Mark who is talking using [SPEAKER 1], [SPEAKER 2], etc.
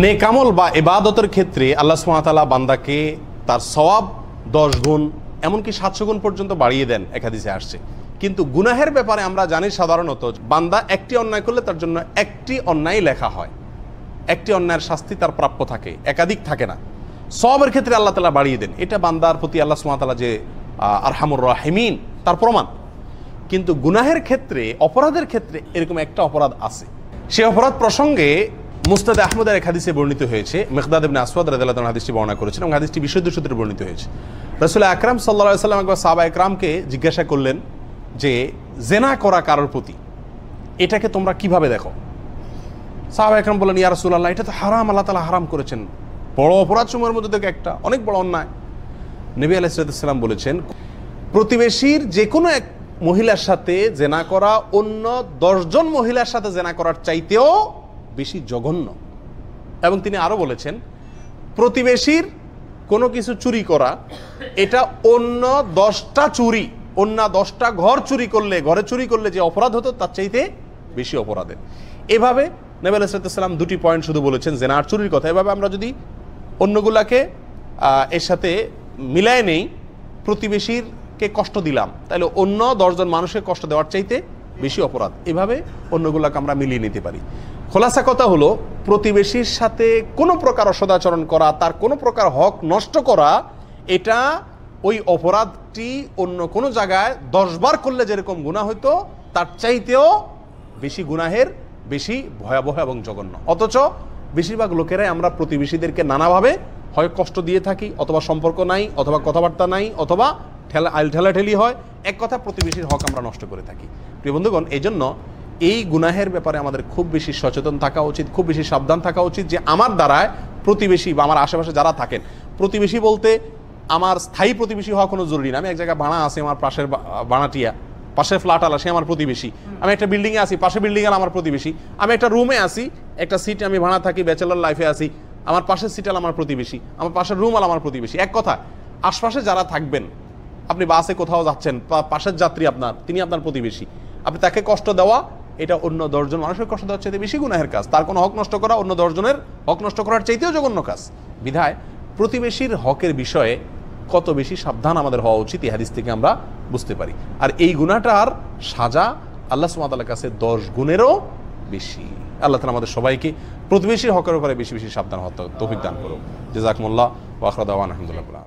[SPEAKER 1] নেক আমল বা ইবাদতের ক্ষেত্রে আল্লাহ সুবহানাহু ওয়া তাআলা বান্দাকে তার সওয়াব 10 গুণ এমনকি 700 গুণ পর্যন্ত বাড়িয়ে দেন, এক হাদিসে আসছে। কিন্তু গুনাহের ব্যাপারে আমরা জানি সাধারণত বান্দা একটি অন্যায় করলে তার জন্য একটি অন্যায় লেখা হয়, একটি অন্যায়ের শাস্তি তার প্রাপ্য থাকে, একাধিক থাকে না। সওয়াবের ক্ষেত্রে আল্লাহ তাআলা বাড়িয়ে দেন, এটা বান্দার প্রতি আল্লাহ সুবহানাহু ওয়া তাআলা যে আরহামুর রাহিমিন তার প্রমাণ। কিন্তু গুনাহের ক্ষেত্রে, অপরাধের ক্ষেত্রে এরকম একটা অপরাধ আছে। সেই অপরাধ প্রসঙ্গে মুসনাদ আহমদের এক হাদিসে বর্ণিত হয়েছে, মিকদাদ ইবনে আসওয়াদ রাদিয়াল্লাহু আনহু হাদিসটি বর্ণনা করেছেন এবং হাদিসটি বিশুদ্ধ সূত্রে বর্ণিত হয়েছে। রাসূল আকরাম সাল্লাল্লাহু আলাইহি ওয়াসাল্লাম একবার সাহাবা একরামকে জিজ্ঞাসা করলেন যে জেনা করা কারোর প্রতি এটাকে তোমরা কিভাবে দেখো? সাহাবা একরাম বললেন, ইয়া রাসূলুল্লাহ, এটা তো হারাম, আল্লাহ তাআলা হারাম করেছেন, বড় অপরাধ সমূহের মধ্যে থেকে একটা, অনেক বড় অন্যায়। নবী আলাইহিস সালাম বলেছেন, প্রতিবেশীর যে কোনো এক মহিলার সাথে জেনা করা অন্য 10 জন মহিলার সাথে জেনা করার চাইতেও বেশি জঘন্য। এবং তিনি আরো বলেছেন, প্রতিবেশীর কোনো কিছু চুরি করা এটা অন্য 10টা চুরি, অন্য 10টা ঘর চুরি করলে, ঘরে চুরি করলে যে অপরাধ হতো তার চাইতে বেশি অপরাধের। এভাবে নবী আলাইহিস সালাম দুটি পয়েন্ট শুধু বলেছেন, জেনা আর চুরির কথা। এভাবে আমরা যদি অন্যগুলাকে এর সাথে মিলায় নেই, প্রতিবেশীরকে কষ্ট দিলাম, তাহলে অন্য 10 জন মানুষকে কষ্ট দেওয়ার চাইতে বেশি অপরাধ। এভাবে অন্যগুলোকে আমরা মিলিয়ে নিতে পারি। খোলাসা কথা হলো, প্রতিবেশীর সাথে কোনো প্রকার অসদাচরণ করা, তার কোনো প্রকার হক নষ্ট করা, এটা ওই অপরাধটি অন্য কোনো জায়গায় 10 বার করলে যেরকম গুনাহ হইতো তার চাইতেও বেশি গুনাহের, বেশি ভয়াবহ এবং জঘন্য। অথচ বেশিরভাগ লোকেরাই আমরা প্রতিবেশীদেরকে নানাভাবে হয় কষ্ট দিয়ে থাকি, অথবা সম্পর্ক নাই, অথবা কথাবার্তা নাই, অথবা ঠেলাঠেলি হয়। এক কথা, প্রতিবেশীর হক আমরা নষ্ট করে থাকি। প্রিয় বন্ধুগণ, এই জন্য এই গুনাহের ব্যাপারে আমাদের খুব বেশি সচেতন থাকা উচিত, খুব বেশি সাবধান থাকা উচিত যে আমার দ্বারায় প্রতিবেশী বা আমার আশেপাশে যারা থাকেন, প্রতিবেশী বলতে আমার স্থায়ী প্রতিবেশী হওয়া কোনো জরুরি না। আমি এক জায়গায় ভাড়া আছি, আমার পাশের ভাড়াটিয়া, পাশের ফ্ল্যাট আলা, সে আমার প্রতিবেশী। আমি একটা বিল্ডিংয়ে আছি, পাশের বিল্ডিং আলা আমার প্রতিবেশী। আমি একটা রুমে আছি, একটা সিটে আমি ভাড়া থাকি, ব্যাচেলর লাইফে আছি, আমার পাশের সিট আলা আমার প্রতিবেশী, আমার পাশের রুম আলা আমার প্রতিবেশী। এক কথা, আশপাশে যারা থাকবেন, আপনি বাসে কোথাও যাচ্ছেন, পাশের যাত্রী আপনার, তিনি আপনার প্রতিবেশী, আপনি তাকে কষ্ট দেওয়া, এটা অন্য 10 জন মানুষের কষ্ট দেওয়ার চাইতে বেশি গুনাহের কাজ। তার কোনো হক নষ্ট করা অন্য 10 জনের হক নষ্ট করার চাইতেও জঘন্য কাজ। বিধায় প্রতিবেশীর হকের বিষয়ে কত বেশি সাবধান আমাদের হওয়া উচিত, এই হাদিস থেকে আমরা বুঝতে পারি। আর এই গুনাহটার সাজা আল্লাহ সুবহানাহু ওয়া তাআলার কাছে 10 গুণেরও বেশি। আল্লাহ তাআলা আমাদের সবাইকে প্রতিবেশীর হকের উপরে বেশি বেশি সাবধান হওয়ার তৌফিক দান করুন। জাযাকুমুল্লাহ ওয়া আখিরু দাওয়ানা আলহামদুলিল্লাহ।